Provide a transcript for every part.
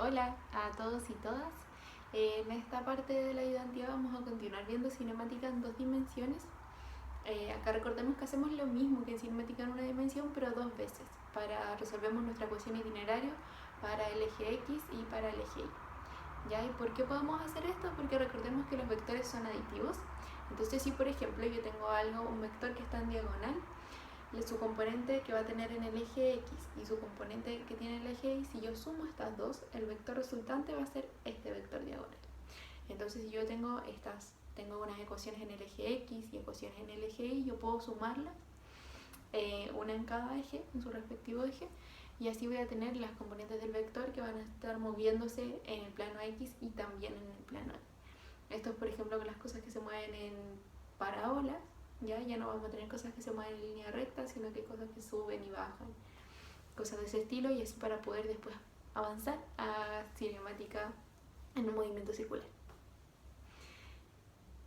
Hola a todos y todas. En esta parte de la ayudantía vamos a continuar viendo cinemática en dos dimensiones. Acá recordemos que hacemos lo mismo que en cinemática en una dimensión, pero dos veces. Resolvemos nuestra ecuación itinerario para el eje X y para el eje Y. ¿Ya? ¿Y por qué podemos hacer esto? Porque recordemos que los vectores son aditivos. Entonces, si por ejemplo yo tengo un vector que está en diagonal, su componente que va a tener en el eje X y su componente que tiene en el eje Y, si yo sumo estas dos, el vector resultante va a ser este vector diagonal. Entonces, si yo tengo unas ecuaciones en el eje X y ecuaciones en el eje Y, yo puedo sumarlas, una en cada eje, en su respectivo eje, y así voy a tener las componentes del vector que van a estar moviéndose en el plano X y también en el plano Y. Esto es, por ejemplo, con las cosas que se mueven en parábolas. Ya no vamos a tener cosas que se mueven en línea recta, sino que cosas que suben y bajan, cosas de ese estilo, y así para poder después avanzar a cinemática en un movimiento circular.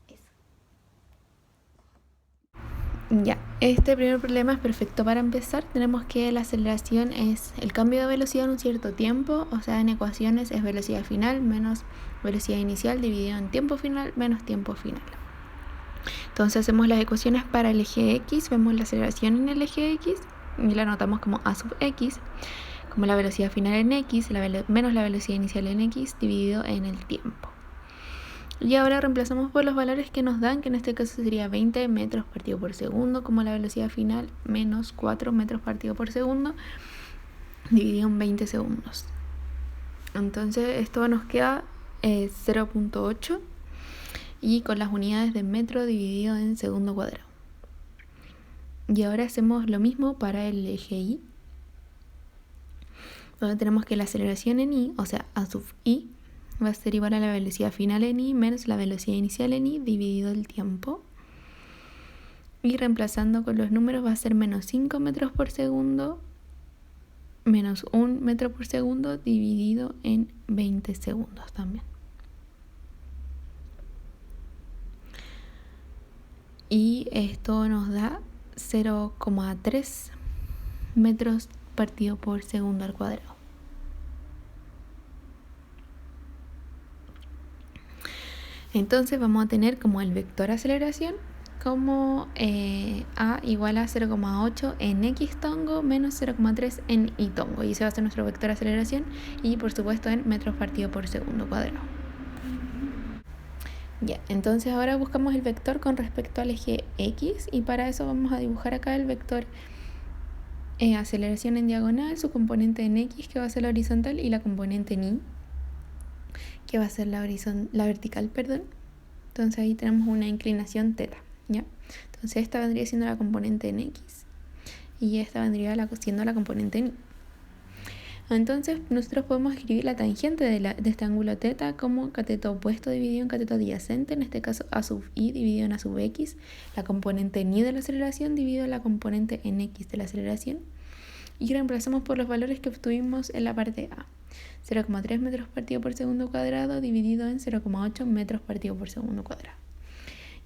Eso. Ya, este primer problema es perfecto para empezar. Tenemos que la aceleración es el cambio de velocidad en un cierto tiempo, o sea, en ecuaciones es velocidad final menos velocidad inicial dividido en tiempo final menos tiempo final. Entonces hacemos las ecuaciones para el eje X, vemos la aceleración en el eje X y la anotamos como a sub x, como la velocidad final en x menos la velocidad inicial en x dividido en el tiempo. Y ahora reemplazamos por los valores que nos dan, que en este caso sería 20 metros partido por segundo como la velocidad final menos 4 metros partido por segundo dividido en 20 segundos. Entonces esto nos queda 0.8 y con las unidades de metro dividido en segundo cuadrado. Y ahora hacemos lo mismo para el eje Y, donde tenemos que la aceleración en Y, o sea, a sub Y, va a ser igual a la velocidad final en Y menos la velocidad inicial en Y dividido el tiempo. Y reemplazando con los números va a ser menos 5 metros por segundo menos 1 metro por segundo dividido en 20 segundos también. Y esto nos da 0,3 metros partido por segundo al cuadrado. Entonces vamos a tener como el vector aceleración como a igual a 0,8 en x tongo menos 0,3 en y tongo. Y ese va a ser nuestro vector aceleración y por supuesto en metros partido por segundo cuadrado. Ya, entonces ahora buscamos el vector con respecto al eje X y para eso vamos a dibujar acá el vector aceleración en diagonal, su componente en X que va a ser la horizontal y la componente en Y que va a ser la vertical, perdón. Entonces ahí tenemos una inclinación θ, ¿ya? Entonces esta vendría siendo la componente en X y esta vendría siendo la componente en Y. Entonces nosotros podemos escribir la tangente de este ángulo θ como cateto opuesto dividido en cateto adyacente, en este caso a sub y dividido en a sub x, la componente en y de la aceleración dividido en la componente en x de la aceleración, y reemplazamos por los valores que obtuvimos en la parte A. 0,3 metros partido por segundo cuadrado dividido en 0,8 metros partido por segundo cuadrado.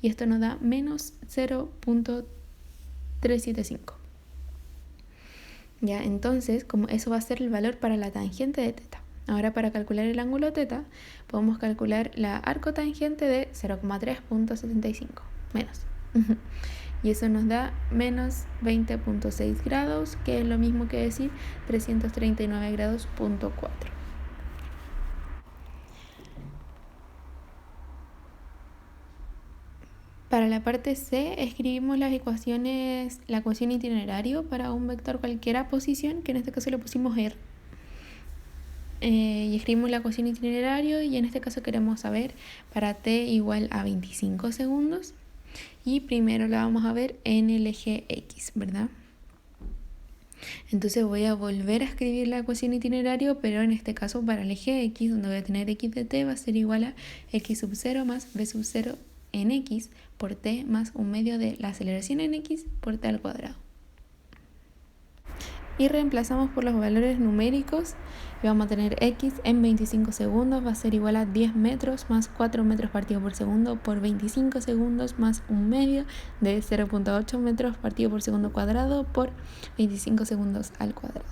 Y esto nos da menos 0.375. Ya, entonces, como eso va a ser el valor para la tangente de θ. Ahora para calcular el ángulo θ, podemos calcular la arcotangente de 0,3.75 menos. Y eso nos da menos 20.6 grados, que es lo mismo que decir 339 grados punto 4. Para la parte C escribimos la ecuación itinerario para un vector cualquiera posición, que en este caso le pusimos R. Y escribimos la ecuación itinerario y en este caso queremos saber para t igual a 25 segundos. Y primero la vamos a ver en el eje X, ¿verdad? Entonces voy a volver a escribir la ecuación itinerario, pero en este caso para el eje X, donde voy a tener x de t va a ser igual a x sub 0 más b sub 0 en x por t más un medio de la aceleración en x por t al cuadrado. Y reemplazamos por los valores numéricos y vamos a tener x en 25 segundos va a ser igual a 10 metros más 4 metros partido por segundo por 25 segundos más un medio de 0.8 metros partido por segundo cuadrado por 25 segundos al cuadrado.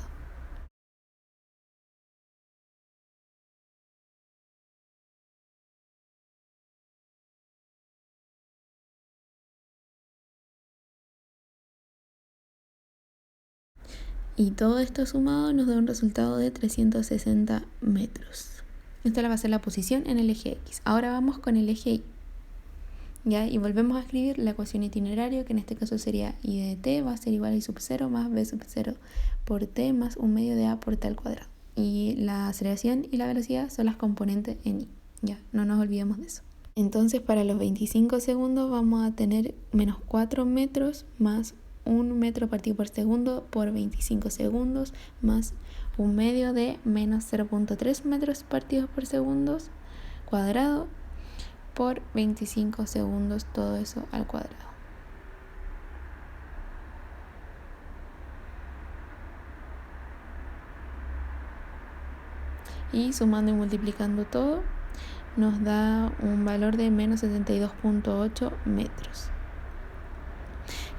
Y todo esto sumado nos da un resultado de 360 metros. Esta va a ser la posición en el eje X. Ahora vamos con el eje Y. ¿Ya? Y volvemos a escribir la ecuación itinerario, que en este caso sería I de t va a ser igual a I sub 0 más B sub 0 por t más 1 medio de A por t al cuadrado. Y la aceleración y la velocidad son las componentes en I. Ya, no nos olvidemos de eso. Entonces para los 25 segundos vamos a tener menos 4 metros más 1 metro partido por segundo por 25 segundos más 1 medio de menos 0.3 metros partidos por segundo cuadrado por 25 segundos, todo eso al cuadrado. Y sumando y multiplicando todo, nos da un valor de menos 72.8 metros.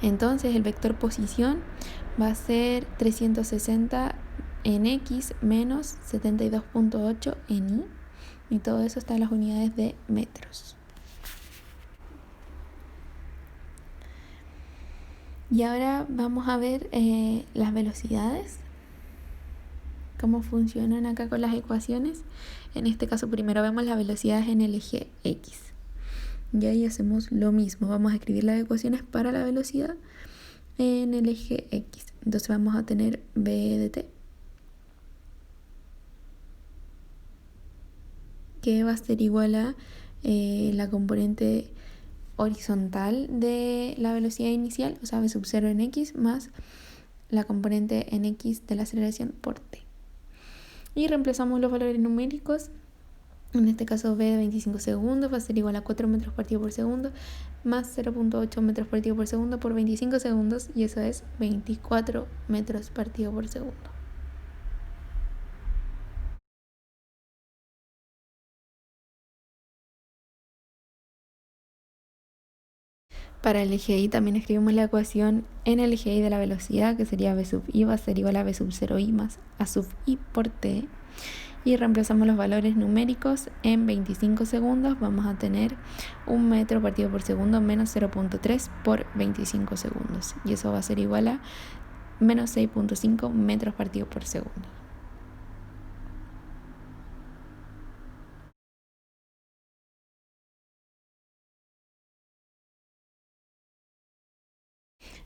Entonces el vector posición va a ser 360 en X menos 72.8 en Y. Y todo eso está en las unidades de metros. Y ahora vamos a ver las velocidades, cómo funcionan acá con las ecuaciones. En este caso primero vemos las velocidades en el eje X. Y ahí hacemos lo mismo, vamos a escribir las ecuaciones para la velocidad en el eje X. Entonces vamos a tener b de t, que va a ser igual a la componente horizontal de la velocidad inicial, o sea, v sub 0 en x, más la componente en x de la aceleración por t. Y reemplazamos los valores numéricos. En este caso v de 25 segundos va a ser igual a 4 metros partido por segundo más 0.8 metros partido por segundo por 25 segundos, y eso es 24 metros partido por segundo. Para el eje Y también escribimos la ecuación en el eje Y de la velocidad, que sería v sub I va a ser igual a v sub 0i más a sub I por t. Y reemplazamos los valores numéricos. En 25 segundos vamos a tener 1 metro partido por segundo menos 0.3 por 25 segundos. Y eso va a ser igual a menos 6.5 metros partido por segundo.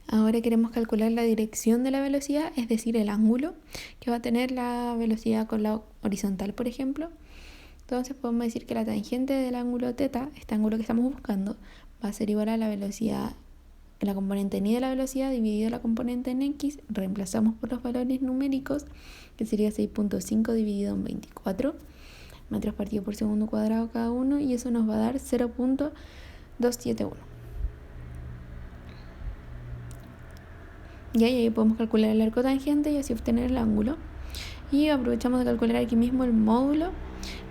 Ahora queremos calcular la dirección de la velocidad, es decir, el ángulo que va a tener la velocidad con la horizontal, por ejemplo. Entonces podemos decir que la tangente del ángulo θ, este ángulo que estamos buscando, va a ser igual a la velocidad, la componente en y de la velocidad dividido la componente en x. Reemplazamos por los valores numéricos, que sería 6.5 dividido en 24 metros partido por segundo cuadrado cada uno, y eso nos va a dar 0.271. Y ahí podemos calcular el arco tangente y así obtener el ángulo. Y aprovechamos de calcular aquí mismo el módulo,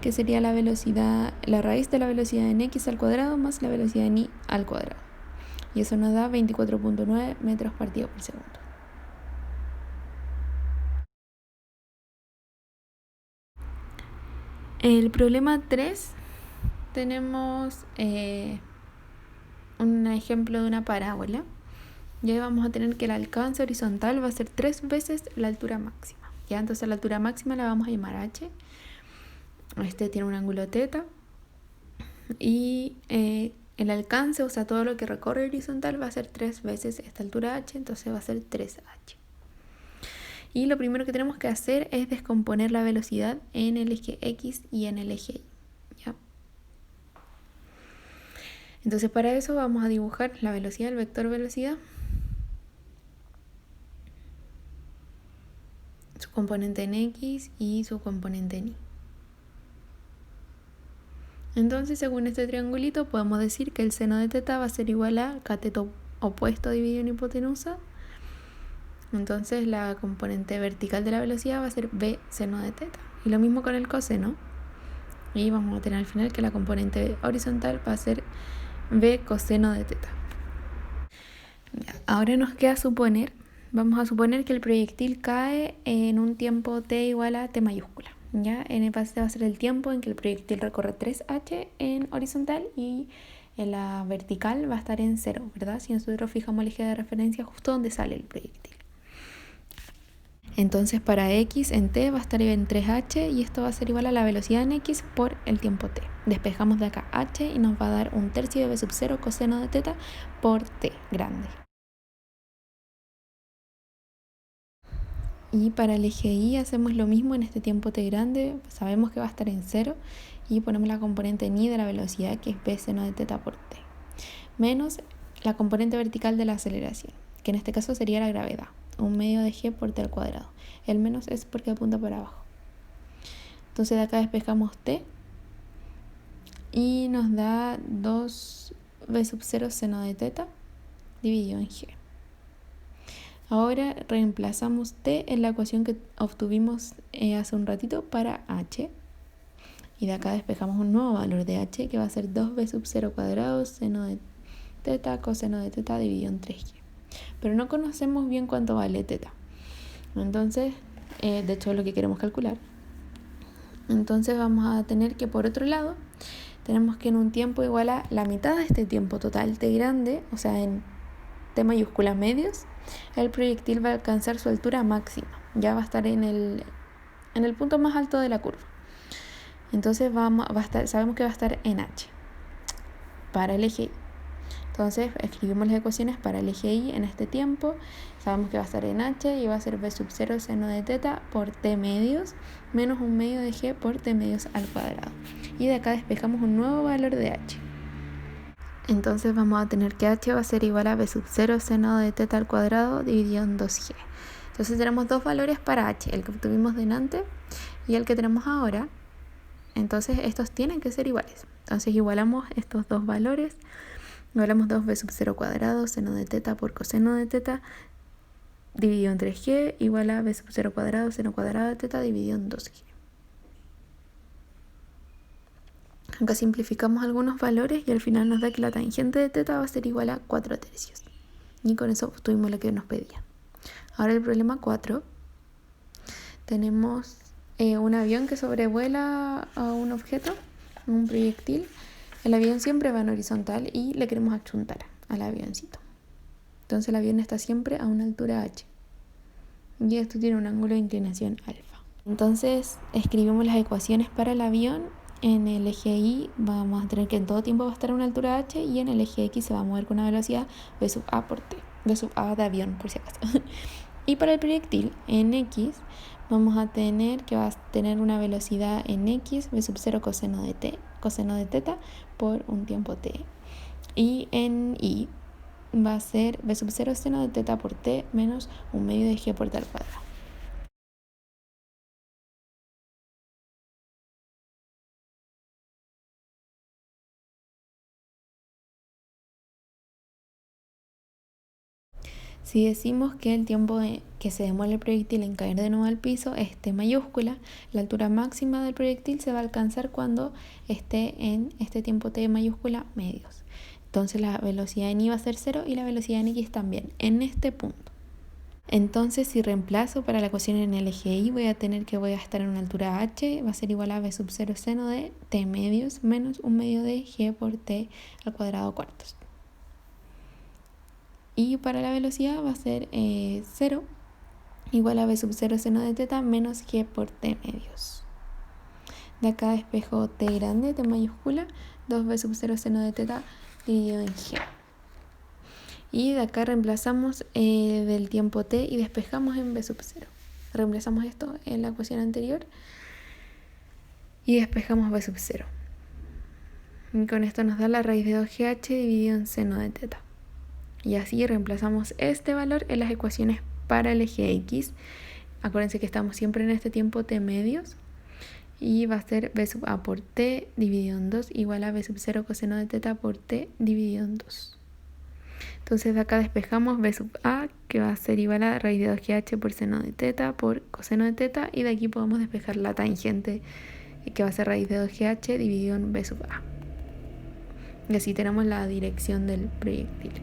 que sería la velocidad, la raíz de la velocidad en x al cuadrado más la velocidad en y al cuadrado. Y eso nos da 24.9 metros partido por segundo. El problema 3 tenemos un ejemplo de una parábola. Y ahí vamos a tener que el alcance horizontal va a ser 3 veces la altura máxima. Ya, entonces la altura máxima la vamos a llamar h. Este tiene un ángulo θ. Y el alcance, o sea, todo lo que recorre horizontal va a ser 3 veces esta altura h, entonces va a ser 3h. Y lo primero que tenemos que hacer es descomponer la velocidad en el eje X y en el eje Y. ¿Ya? Entonces para eso vamos a dibujar la velocidad, el vector velocidad, su componente en X y su componente en Y. Entonces, según este triangulito, podemos decir que el seno de θ va a ser igual a cateto opuesto dividido en hipotenusa. Entonces, la componente vertical de la velocidad va a ser b seno de θ. Y lo mismo con el coseno. Y vamos a tener al final que la componente horizontal va a ser b coseno de θ. Ahora nos queda suponer, vamos a suponer que el proyectil cae en un tiempo t igual a t mayúscula. ¿Ya? En el base va a ser el tiempo en que el proyectil recorre 3h en horizontal, y en la vertical va a estar en 0, ¿verdad? Si nosotros fijamos el eje de referencia justo donde sale el proyectil. Entonces para x en t va a estar en 3h y esto va a ser igual a la velocidad en x por el tiempo t. Despejamos de acá h y nos va a dar 1/3 de b sub 0 coseno de teta por t grande. Y para el eje y hacemos lo mismo en este tiempo t grande, sabemos que va a estar en 0 y ponemos la componente ni de la velocidad que es b seno de teta por t, menos la componente vertical de la aceleración, que en este caso sería la gravedad, 1/2 de g por t al cuadrado. El menos es porque apunta para abajo. Entonces de acá despejamos t y nos da 2b sub 0 seno de teta dividido en g. Ahora reemplazamos t en la ecuación que obtuvimos hace un ratito para h. Y de acá despejamos un nuevo valor de h que va a ser 2b sub 0 cuadrado seno de teta coseno de teta dividido en 3g. Pero no conocemos bien cuánto vale teta. Entonces, de hecho es lo que queremos calcular. Entonces vamos a tener que por otro lado, tenemos que en un tiempo igual a la mitad de este tiempo total t grande, o sea en t mayúsculas medios, el proyectil va a alcanzar su altura máxima. Ya va a estar en el punto más alto de la curva. Entonces sabemos que va a estar en h para el eje y. Entonces escribimos las ecuaciones para el eje y en este tiempo. Sabemos que va a estar en h y va a ser b sub 0 seno de teta por t medios menos 1/2 de g por t medios al cuadrado. Y de acá despejamos un nuevo valor de h. Entonces vamos a tener que h va a ser igual a b sub 0 seno de teta al cuadrado dividido en 2g. Entonces tenemos dos valores para h, el que obtuvimos delante y el que tenemos ahora. Entonces estos tienen que ser iguales. Entonces igualamos estos dos valores. Igualamos 2b sub 0 cuadrado seno de teta por coseno de teta dividido en 3g igual a b sub 0 cuadrado seno cuadrado de teta dividido en 2g. Acá simplificamos algunos valores y al final nos da que la tangente de teta va a ser igual a 4/3. Y con eso obtuvimos lo que nos pedían. Ahora el problema 4. Tenemos un avión que sobrevuela a un objeto, un proyectil. El avión siempre va en horizontal y le queremos achuntar al avioncito. Entonces el avión está siempre a una altura h. Y esto tiene un ángulo de inclinación alfa. Entonces escribimos las ecuaciones para el avión. En el eje y vamos a tener que en todo tiempo va a estar a una altura h y en el eje x se va a mover con una velocidad v sub a por t. V sub a de avión por si acaso. Y para el proyectil en x vamos a tener que va a tener una velocidad en x v sub 0 coseno de t, coseno de teta por un tiempo t. Y en y va a ser v sub 0 seno de teta por t menos 1/2 de g por t al cuadrado. Si decimos que el tiempo que se demora el proyectil en caer de nuevo al piso es t mayúscula, la altura máxima del proyectil se va a alcanzar cuando esté en este tiempo t mayúscula medios. Entonces la velocidad en y va a ser 0 y la velocidad en x también, en este punto. Entonces si reemplazo para la ecuación en el eje y voy a estar en una altura h, va a ser igual a b sub 0 seno de t medios menos 1/2 de g por t al cuadrado cuartos. Y para la velocidad va a ser 0 igual a b sub 0 seno de teta menos g por t medios. De acá despejo t grande, t mayúscula, 2b sub 0 seno de teta dividido en g. Y de acá reemplazamos del tiempo t y despejamos en b sub 0. Reemplazamos esto en la ecuación anterior y despejamos b sub 0. Y con esto nos da la raíz de 2gh dividido en seno de teta. Y así reemplazamos este valor en las ecuaciones para el eje x. Acuérdense que estamos siempre en este tiempo t medios. Y va a ser b sub a por t dividido en 2 igual a b sub 0 coseno de teta por t dividido en 2. Entonces de acá despejamos b sub a, que va a ser igual a raíz de 2gh por seno de teta por coseno de teta. Y de aquí podemos despejar la tangente, que va a ser raíz de 2gh dividido en b sub a. Y así tenemos la dirección del proyectil.